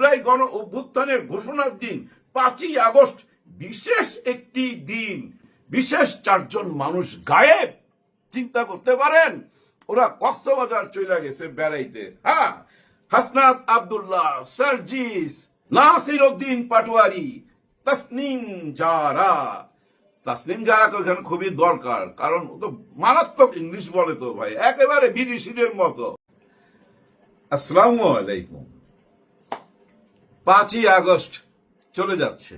জুলাই গণ অভ্যুত্থানের ঘোষণার দিন 5ই আগস্ট বিশেষ একটি দিন, বিশেষ 4 জন মানুষ গায়েব। চিন্তা করতে পারেন, ওরা কক্সবাজার চলে গেছে বেড়াইতে। হ্যাঁ, হাসনাত আব্দুল্লাহ, সার্জিস, নাসির উদ্দিন পাটোয়ারি, তাসনিম জারা। তাসনিম জারা তো এখানে খুবই দরকার, কারণ ও তো মারাত্মক ইংলিশ বলে তো ভাই, একেবারে বিদেশিদের মতো। আসসালামু আলাইকুম। 5ই আগস্ট চলে যাচ্ছে।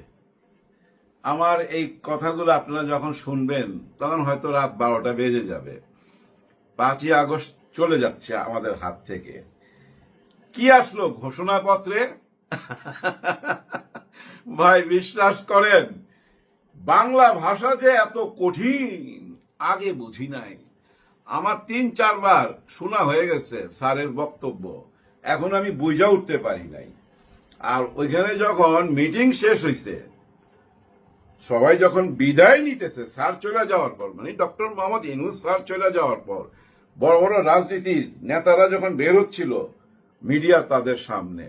আমার এই কথাগুলো আপনারা যখন শুনবেন তখন হয়তো রাত 12টা বেজে যাবে। 5ই আগস্ট চলে যাচ্ছে আমাদের হাত থেকে। কি আসলো ঘোষণাপত্রে? ভাই বিশ্বাস করেন, বাংলা ভাষা যে এত কঠিন আগে বুঝি নাই। আমার 3-4 বার শোনা হয়ে গেছে স্যারের বক্তব্য, এখন আমি বুঝা উঠতে পারি নাই। আর ওইখানে যখন মিটিং শেষ হয়েছে, সবাই যখন বিদায় নিতেছে স্যার চলে যাওয়ার পর, মানে ডক্টর মোহাম্মদ ইউনূস স্যার চলে যাওয়ার পর, বড় বড় রাজনীতির নেতারা যখন বের হচ্ছিল মিডিয়া তাদের সামনে,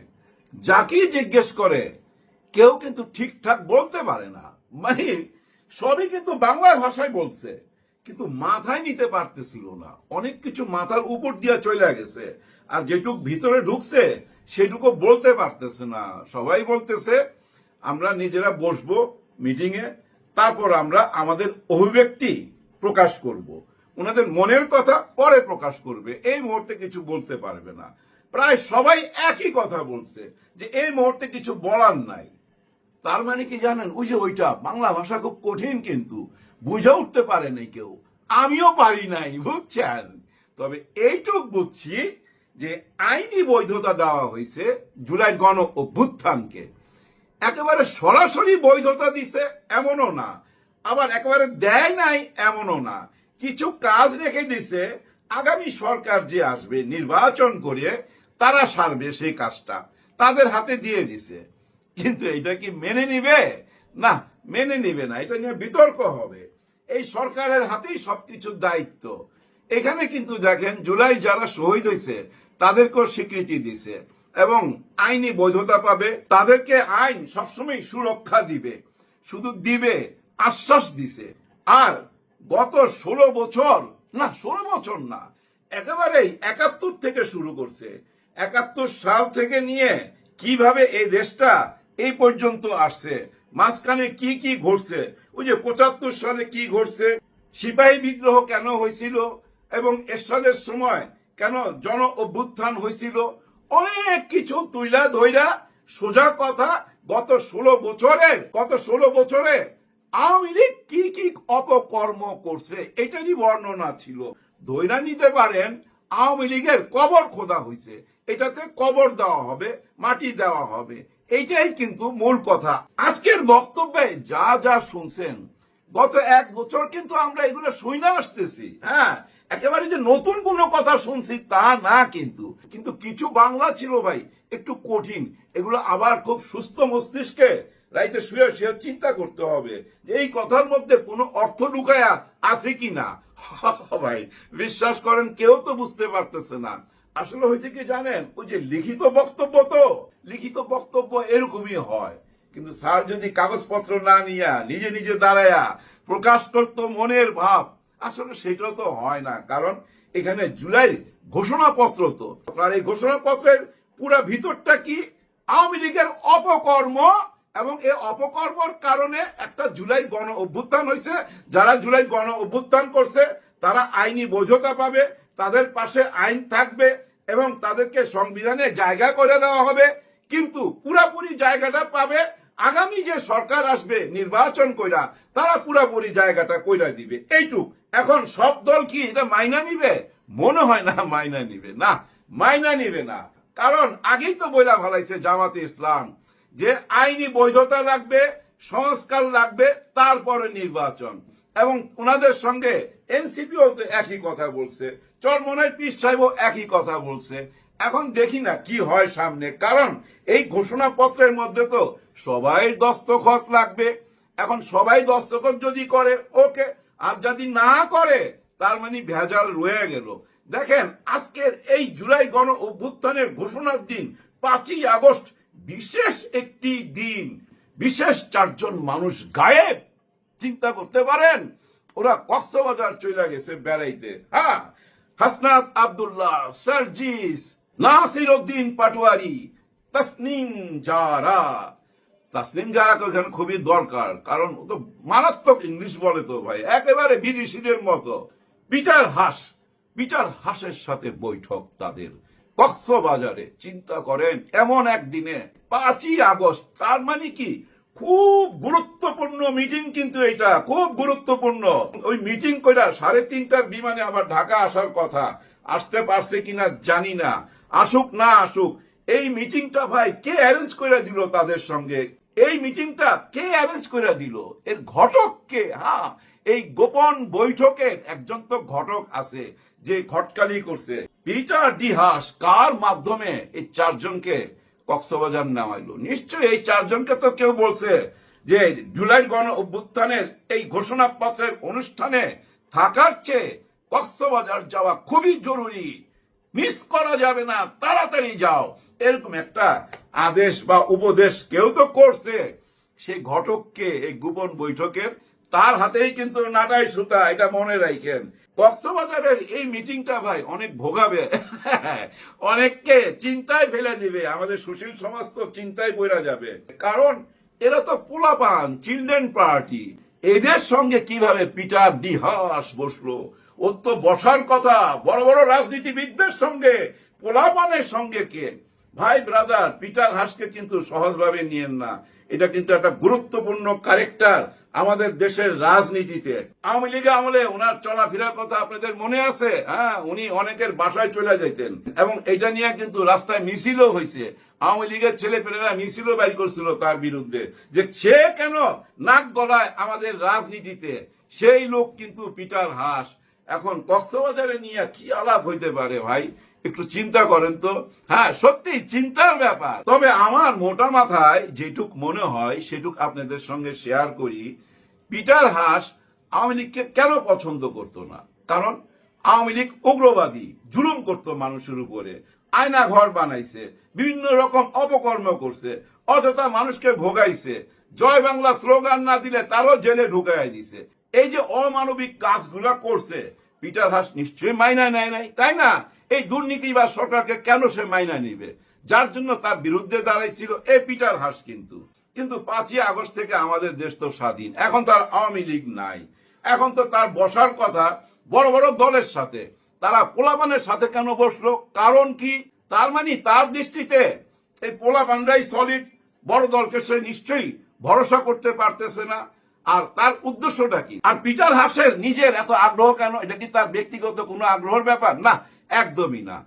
যাকেই জিজ্ঞেস করে কেউ কিন্তু ঠিকঠাক বলতে পারে না। মানে সবই কিন্তু বাংলা ভাষায় বলছে, কিন্তু মাথায় নিতে পারতেছিল না। অনেক কিছু মাথার উপর দিয়ে চলে গেছে, আর যেটুক ভিতরে ঢুকছে সেটুকু বলতে পারতেছে না। সবাই বলতেছে আমরা নিজেরা বসবো মিটিং এ, তারপর আমরা আমাদের অভিব্যক্তি প্রকাশ করব, ওনাদের মনের কথা পরে প্রকাশ করবে, এই মুহূর্তে কিছু বলতে পারবে না। প্রায় সবাই একই কথা বলছে যে এই মুহূর্তে কিছু বলার নাই। তার মানে কি জানেন, ওই যে ওইটা বাংলা ভাষা খুব কঠিন, কিন্তু বুঝে উঠতে পারে নাই কেউ, আমিও পারি নাই, বুঝছেন। তবে এইটুক বুঝছি যে আইনি বৈধতা দেওয়া হয়েছে জুলাই গণ অভ্যুত্থানকে। একেবারে সরাসরি বৈধতা দিছে এমনও না, আবার একেবারে দেয় নাই এমনও না। কিছু কাজ রেখে দিছে, আগামী সরকার যে আসবে নির্বাচন করে তারা সারবে সেই কাজটা, তাদের হাতে দিয়ে দিছে। কিন্তু এটা কি মেনে নিবে? না, মেনে নিবে না। এটা নিয়ে বিতর্ক হবে। এই সরকারের হাতেই সবকিছুর দায়িত্ব। এখানে কিন্তু দেখেন, জুলাই যারা শহীদ হয়েছে তাদেরকেও স্বীকৃতি দিছে এবং আইনি বৈধতা পাবে। তাদেরকে আইন সবসময় সুরক্ষা দিবে, শুধু দিবে, আশ্বাস দিছে। আর গত 16 বছর না, 16 বছর না, একেবারেই 71 থেকে শুরু করছে। 71 সাল থেকে নিয়ে কিভাবে এই দেশটা এই পর্যন্ত আসছে, মাঝখানে কি কি ঘটছে, ওই যে 75 সালে কি ঘটছে, সিপাহী বিদ্রোহ কেন হয়েছিল, এবং এরশাদের সময় কেন জন অভ্যুত্থান হয়েছিল, অনেক কিছু তুইলা ধইরা সোজা কথা গত 16 বছরে আওয়ামী লীগ কি কি অপকর্ম করছে এটারই বর্ণনা ছিল। ধইরা নিতে পারেন আওয়ামী লীগের কবর খোদা হয়েছে, এটাতে কবর দেওয়া হবে, মাটি দেওয়া হবে, এইটাই কিন্তু মূল কথা। আজকের বক্তব্যে যা যা শুনছেন, গত 1 বছর কিন্তু আমরা এগুলো শুনে আসতেছি। হ্যাঁ, একেবারে যে নতুন কোনো কথা শুনছি তা না, কিন্তু কিছু বাংলা ছিল ভাই একটু কঠিন। এগুলো আবার খুব সুস্থ মস্তিষ্কে রাইতে শুয়ে শুয়ে চিন্তা করতে হবে যে এই কথার মধ্যে কোনো অর্থ লুকায়া আছে কিনা। ভাই বিশ্বাস করেন, কেউ তো বুঝতে পারতেছে না। আসলে হয়েছে কি জানেন, ওই যে লিখিত বক্তব্য এরকমই হয়, কিন্তু স্যার যদি কাগজপত্র না নিয়ে নিজে নিজে দাঁড়ায়া প্রকাশ করতো মনের ভাব, আসলে সেটাও তো হয় না। কারণ এখানে জুলাই ঘোষণাপত্র তো, আর এই ঘোষণাপত্রের পুরা ভিতরটা কি, আওয়ামী লীগের অপকর্ম, এবং এই অপকর্মর কারণে একটা জুলাই গণ অভ্যুত্থান হয়েছে। যারা জুলাই গণ অভ্যুত্থান করছে তারা আইনি বৈধতা পাবে, তাদের পাশে আইন থাকবে এবং তাদেরকে সংবিধানে জায়গা করে দেওয়া হবে। কিন্তু পুরাপুরি জায়গাটা পাবে আগামী যে সরকার আসবে নির্বাচন কইরা, তারা পুরাপুরি জায়গাটা কইরা দিবে, এইটুক। এখন সব দল কি এটা মাইনা নিবে? মনে হয় না মাইনা নিবে, না মাইনা নিবে না। কারণ আগেই তো বইলা ভালাইছে জামাতে ইসলাম যে আইনি বৈধতা লাগবে, সংস্কার লাগবে, তারপরে নির্বাচন। এবং ওনাদের সঙ্গে এনসিপিও তো একই কথা বলছে, চরমনাই পীর সাহেবও একই কথা বলছে। এখন দেখি না কি হয় সামনে, কারণ এই ঘোষণাপত্রের মধ্যে তো সবাই দস্তখত লাগবে। এখন সবাই দস্তখত যদি করে ওকে, আর যদি না করে তার মানে ভেজাল রয়ে গেল। দেখেন, আজকের এই জুলাই গণ অভ্যুত্থানের ঘোষণার দিন 5ই আগস্ট বিশেষ একটি দিন বিশেষ 4 জন মানুষ গায়েব। চিন্তা করতে পারেন, ওরা কক্সবাজার চলে গেছে বেড়াইতে। হ্যাঁ, হাসনাত আব্দুল্লাহ, সার্জিস, নাসির উদ্দিন পাটোয়ারি, তাসনিম জারা। তাসনিম জারাকে ওখানে খুবই দরকার, কারণ ও তো মারাত্মক ইংলিশ বলে তো ভাই, একেবারে বিদেশিদের মতো। পিটার হাসের সাথে বৈঠক তাদের কক্সবাজারে। চিন্তা করেন, এমন একদিনে 5ই আগস্ট, তার মানে কি খুব গুরুত্বপূর্ণ মিটিং, কিন্তু এটা খুব গুরুত্বপূর্ণ। ওই মিটিং কইরা 3:30টার বিমানে আবার ঢাকা আসার কথা, আসতে পারছে কিনা জানি না। আসুক না আসুক, এই মিটিংটা ভাই কে অ্যারেঞ্জ করে দিল তাদের সঙ্গে? এই মিটিংটা কে অ্যারেঞ্জ করে দিল? এর ঘটক কে? হ্যাঁ, এই গোপন বৈঠকের একজন তো ঘটক আছে যে ঘটকালি করছে। পিটার ডি হাস কার মাধ্যমে এই 4 জনকে কক্সবাজার নামাইলো? নিশ্চয়ই এই 4 জনকে তো কেউ বলছে যে জুলাই গণ অভ্যুত্থানের এই ঘোষণাপত্রের অনুষ্ঠানে থাকার চেয়ে কক্সবাজার যাওয়া খুবই জরুরি, মিস করা যাবে না, তাড়াতাড়ি যাও, এরকম একটা আদেশ বা উপদেশ কেউ তো করছে। সেই ঘটককে এই গোপন বৈঠকের, তার হাতেই কিন্তু নাটাই সুতা, এটা মনে রাখেন। কক্সবাজারের এই মিটিংটা ভাই অনেক ভোগাবে, অনেককে চিন্তায় ফেলে দিবে। আমাদের সুশীল সমাজ তো চিন্তায় পড়া যাবে, কারণ এরা তো পোলাপান, চিলড্রেন পার্টি। এদের সঙ্গে কিভাবে পিটার ডি হাস বসলো? ওর তো বসার কথা বড় বড় রাজনীতিবিদদের সঙ্গে, পোলাপানের সঙ্গে কে? ভাই ব্রাদার, পিটার হাসকে কিন্তু সহজভাবে নিয়েন না। এটা কিন্তু একটা গুরুত্বপূর্ণ ক্যারেক্টার আমাদের দেশের রাজনীতিতে। আওয়ামী লীগ আমলে ওনার চলাফেরার কথা আপনাদের মনে আছে? হ্যাঁ, উনি অনেকের বাসায় চলে যেতেন, এবং এটা নিয়ে কিন্তু রাস্তায় মিছিলও হয়েছে। আওয়ামী লীগের ছেলেপেলেরা মিছিলও বাইর করছিল তার বিরুদ্ধে, যে সে কেন নাক গলায় আমাদের রাজনীতিতে। সেই লোক কিন্তু পিটার হাস। এখন কক্সবাজারে নিয়ে কি আলাপ হইতে পারে ভাই? একটু চিন্তা করেন তো। হ্যাঁ, সত্যি চিন্তার ব্যাপার। তবে আমার মোটা মাথায় যেটুক মনে হয় সেটুক আপনাদের সঙ্গে শেয়ার করি। পিটার হাস আওয়ামী লীগকে কেন পছন্দ করতো না? কারণ আওয়ামী লীগ উগ্রবাদী, জুলুম করতো মানুষের উপরে, আয়না ঘর বানাইছে, বিভিন্ন রকম অপকর্ম করছে, অযথা মানুষকে ভোগাইছে, জয় বাংলা স্লোগান না দিলে তারও জেলে ঢুকাই দিছে। এই যে অমানবিক কাজগুলা করছে, পিটার হাস নিশ্চয়ই মাইনা নেয় নাই, তাই না? এই দুর্নীতি বা সরকারকে কেন সে মাইনা নিবে? যার জন্য তার বিরুদ্ধে দাঁড়াইছিল এই পিটার হাস। কিন্তু 5ই আগস্ট থেকে আমাদের দেশ তো স্বাধীন, এখন তার আওয়ামী লীগ নাই। এখন তো তার বসার কথা বড় বড় দলের সাথে। তারা পোলাপানের সাথে কেন বসলো? কারণ কি? তার মানে তার দৃষ্টিতে এই পোলাপানরাই সলিড, বড় দলকে সে নিশ্চয়ই ভরসা করতে পারতেছে না। আর তার উদ্দেশ্যটা কি? আর পিটার হাসের নিজের এত আগ্রহ কেন? এটা কি তার ব্যক্তিগত কোনো আগ্রহের ব্যাপার? না, একদমই না।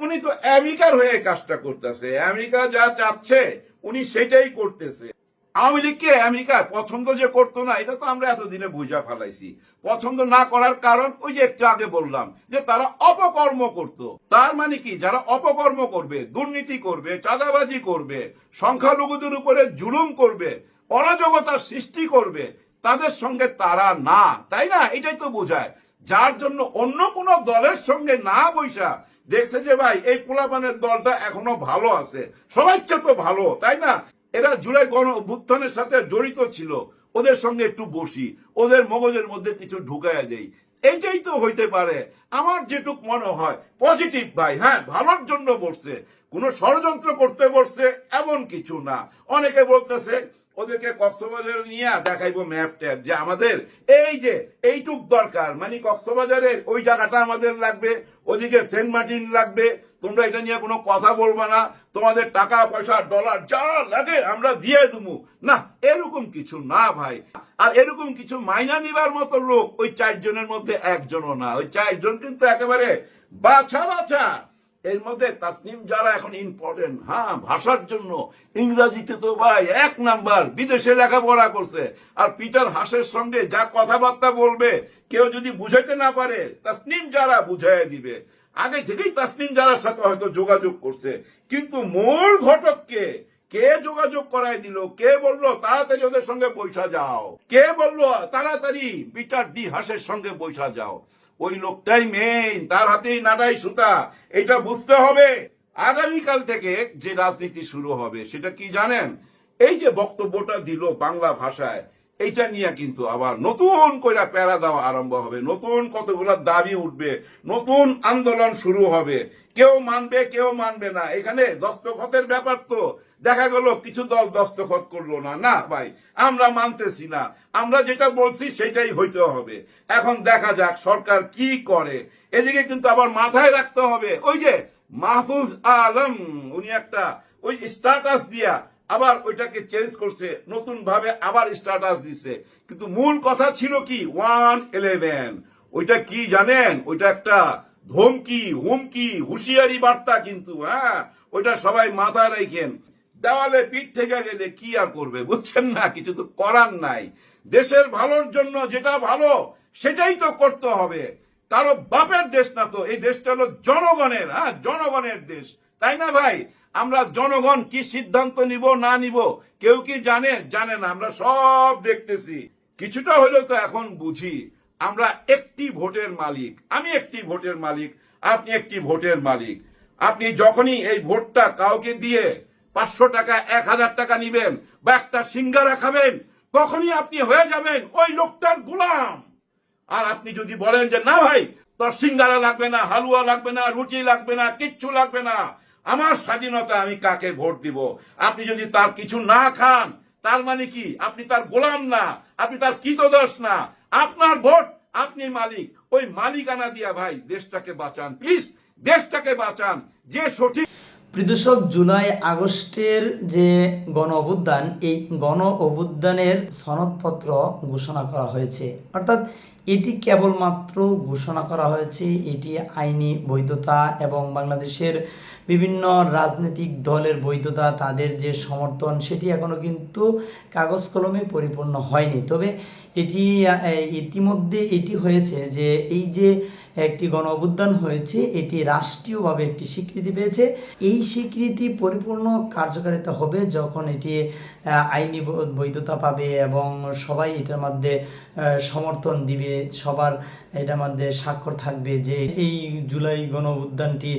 উনি তো আমেরিকার হয়ে কাজটা করতেছে, আমেরিকা যা চাচ্ছে উনি সেটাই করতেছে। আওয়ামী লীগকে আমেরিকা পছন্দ যে করতো না, এটা তো আমরা এতদিনে বুঝা ফেলাইছি। পছন্দ না করার কারণ ওই যে একটু আগে বললাম, যে তারা অপকর্ম করত। তার মানে কি? যারা অপকর্ম করবে, দুর্নীতি করবে, চাঁদাবাজি করবে, সংখ্যালঘুদের উপরে জুলুম করবে, অরাজকতার সৃষ্টি করবে, তাদের সঙ্গে তারা না, তাই না? এটাই তো বোঝায়। যার জন্য অন্য কোন দলের সঙ্গে না বৈশা দেখছে যে ভাই এই পোলাপানের দলটা এখনো ভালো আছে, সবাই তো ভালো, তাই না? এরা জুলাই গণ অভ্যুত্থানের সাথে জড়িত ছিল, ওদের সঙ্গে একটু বসি, ওদের মগজের মধ্যে কিছু ঢুকাইয়া দেই। এইটাই তো হইতে পারে। আমার যেটুক মনে হয় পজিটিভ ভাই। হ্যাঁ, ভালোর জন্য বসছে, কোন ষড়যন্ত্র করতে বসছে এমন কিছু না। অনেকে বলতেছে ওদেরকে কক্সবাজারে নিয়ে দেখাইবো ম্যাপ ট্যাপ, যে আমাদের এই যে এইটুক দরকার, মানে কক্সবাজারের ওই জায়গাটা আমাদের লাগবে, ওদিকে সেন্ট মার্টিন লাগবে, তোমরা এটা নিয়ে কোনো কথা বলবা না, তোমাদের টাকা পয়সা ডলার যা লাগে আমরা দিয়ে দেবো না। এরকম কিছু না ভাই। আর এরকম কিছু মাইনা নিবার মতো লোক ওই 4 জনের মধ্যে একজনও না। ওই 4 জন কিন্তু একেবারে বাছা বাছা। এর মধ্যে তাসনিম যারা এখন ইম্পর্টেন্ট, হ্যাঁ, ভাষার জন্য ইংরেজিতে তো ভাই 1 নাম্বার, বিদেশে লেখাপড়া করছে। আর পিটার হাসের সঙ্গে যা কথাবার্তা বলবে, কেউ যদি বুঝাইতে না পারে তাসনিম যারা বুঝাই দিবে। আগে থেকেই তাসনিম যারার সাথে হয়তো যোগাযোগ করছে, কিন্তু মূল ঘটককে কে যোগাযোগ করাই দিল? কে বললো তাড়াতাড়ি ওদের সঙ্গে বৈশা যাও? কে বললো তাড়াতাড়ি পিটার ডি হাসের সঙ্গে বৈশা যাও? ওই লোকটাই মেইন, তার হাতেই নাটাই সুতা, এটা বুঝতে হবে। আগামীকাল থেকে যে রাজনীতি শুরু হবে সেটা কি জানেন? এই যে বক্তব্যটা দিল বাংলা ভাষায়, এইটা নিয়ে কিন্তু আবার নতুন করে প্যারা দেওয়া আরম্ভ হবে, নতুন কতগুলো দাবি উঠবে, নতুন আন্দোলন শুরু হবে। কেউ মানবে কেউ মানবে না। এখানে দস্তখতের ব্যাপার তো দেখা গেল কিছু দল দস্তখত করলো না, না ভাই আমরা মানতেছি না, আমরা যেটা বলছি সেটাই হইতে হবে। এখন দেখা যাক সরকার কি করে। এদিকে কিন্তু আবার মাথায় রাখতে হবে, ওই যে মাহফুজ আলম উনি একটা ওই স্ট্যাটাস দিয়া আবার ওইটাকে চেঞ্জ করছে, নতুন ভাবে আবার স্ট্যাটাস দিছে, কিন্তু মূল কথা ছিল কি 111। ওইটা কি জানেন? ওইটা একটা ধমকি, হুমকি, হুঁশিয়ারি বার্তা কিন্তু। হ্যাঁ, ওইটা সবাই মাথায় রাখেন। দেওয়ালে পিঠ থেকে গেলে কি আর করবে, বুঝছেন না? কিছু তো করার নাই। দেশের ভালোর জন্য যেটা ভালো সেটাই তো করতে হবে। কারো বাপের দেশ না তো, এই দেশটা হলো জনগণের। হ্যাঁ, জনগণের দেশ, তাই না ভাই? আমরা জনগণ কি সিদ্ধান্ত নিব না নিব কেউ কি জানে? জানে না। আমরা সব দেখতেছি। কিছুটা হলেও তো এখন বুঝি আমরা একটি ভোটের মালিক। আমি একটি ভোটের মালিক, আপনি একটি ভোটের মালিক। আপনি যখনই এই ভোটটা কাউকে দিয়ে 500 টাকা 1000 টাকা নিবেন বা একটা সিঙ্গারা খাবেন, তখনই আপনি হয়ে যাবেন ওই লোকটার গোলাম। আর আপনি যদি বলেন যে না ভাই তোর সিঙ্গারা লাগবে না, হালুয়া লাগবে না, রুটি লাগবে না, কিচ্ছু লাগবে না, আমার স্বাধীনতা, আমি কাকে ভোট দিব? আপনি যদি তার কিছু না খান, তার মানে কি আপনি তার গোলাম না, আপনি তার কৃতদাস না। আপনার ভোট, আপনি মালিক। ওই মালিকানা দিয়া ভাই দেশটাকে বাঁচান, প্লিজ দেশটাকে বাঁচান। যে সঠিক প্রিয় জুলাই আগস্টের যে গণ অভ্যুত্থান, এই গণ অভ্যুত্থানের সনদপত্র ঘোষণা করা হয়েছে, অর্থাৎ এটি কেবলমাত্র ঘোষণা করা হয়েছে, এটি আইনি বৈধতা এবং বাংলাদেশের বিভিন্ন রাজনৈতিক দলের বৈধতা, তাদের যে সমর্থন, সেটি এখনও কিন্তু কাগজ কলমে পরিপূর্ণ হয়নি। তবে এটি ইতিমধ্যে এটি হয়েছে যে এই যে একটি গণ অভ্যুত্থান হয়েছে, এটি রাষ্ট্রীয়ভাবে একটি স্বীকৃতি পেয়েছে। এই স্বীকৃতি পরিপূর্ণ কার্যকারিতা হবে যখন এটি আইনি বৈধতা পাবে এবং সবাই এটার মধ্যে সমর্থন দিবে, সবার এটার মধ্যে স্বাক্ষর থাকবে যে এই জুলাই গণ অভ্যুত্থানটি,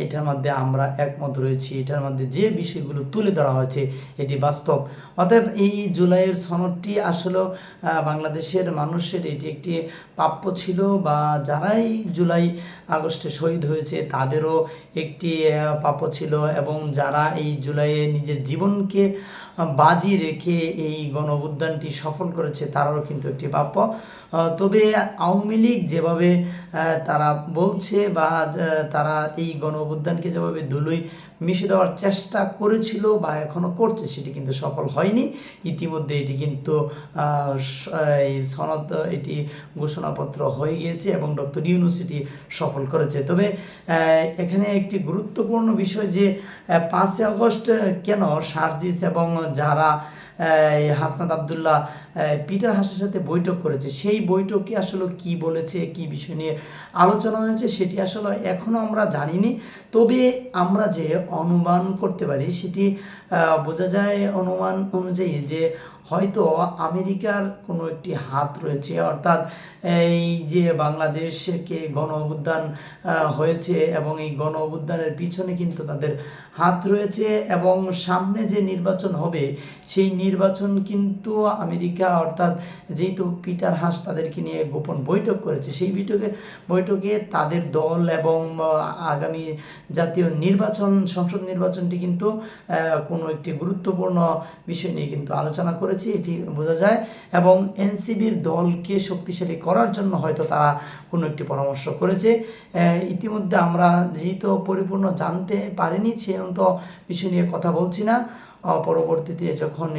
এটার মধ্যে আমরা একমত রয়েছি, এটার মধ্যে যে বিষয়গুলো তুলে ধরা হয়েছে এটি বাস্তব। অতএব এই জুলাইয়ের সনদটি আসলে বাংলাদেশের মানুষের এটি একটি প্রাপ্য ছিল, বা যারাই জুলাই আগস্টে শহীদ হয়েছে তাদেরও একটি প্রাপ্য ছিল, এবং যারা এই জুলাইয়ে নিজের জীবনকে বাজি রেখে এই গণ অভ্যুত্থানটি সফল করেছে তারাও কিন্তু একটি প্রাপ্য। তবে আওয়ামী লীগ যেভাবে তারা বলছে বা তারা এই গণ অভ্যুত্থানকে যেভাবে ধুলোয় মিশে দেওয়ার চেষ্টা করেছিল বা এখনও করছে, সেটি কিন্তু সফল হয়নি। ইতিমধ্যে এটি কিন্তু এই সনদ, এটি ঘোষণাপত্র হয়ে গিয়েছে এবং ডক্টর ইউনূস এটি সফল করেছে। তবে এখানে একটি গুরুত্বপূর্ণ বিষয় যে 5 আগস্ট কেন সার্জিস এবং যারা হাসনাত আবদুল্লাহ পিটার হাসের সাথে বৈঠক করেছে, সেই বৈঠকে আসলে কি বলেছে, কি বিষয় নিয়ে আলোচনা হয়েছে, সেটি আসলে এখনও আমরা জানিনি। তবে আমরা যে অনুমান করতে পারি সেটি বোঝা যায় অনুমান অনুযায়ী যে হয়তো আমেরিকার কোনো একটি হাত রয়েছে, অর্থাৎ এই যে বাংলাদেশকে গণ অভ্যুত্থান হয়েছে এবং এই গণ অভ্যুত্থানের পিছনে কিন্তু তাদের হাত রয়েছে, এবং সামনে যে নির্বাচন হবে সেই নির্বাচন কিন্তু আমেরিকা, অর্থাৎ যেহেতু পিটার হাস তাদেরকে নিয়ে গোপন বৈঠক করেছে, সেই বৈঠকে তাদের দল এবং আগামী জাতীয় নির্বাচন, সংসদ নির্বাচনটি কিন্তু কোনো একটি গুরুত্বপূর্ণ বিষয় নিয়ে কিন্তু আলোচনা করেছে, এটি বোঝা যায়। এবং এনসিবির দলকে শক্তিশালী করার জন্য হয়তো তারা কোনো একটি পরামর্শ করেছে। ইতিমধ্যে আমরা যেহেতু পরিপূর্ণ জানতে পারিনি, সে বিষয় নিয়ে কথা বলছি না। পরবর্তীতে যখন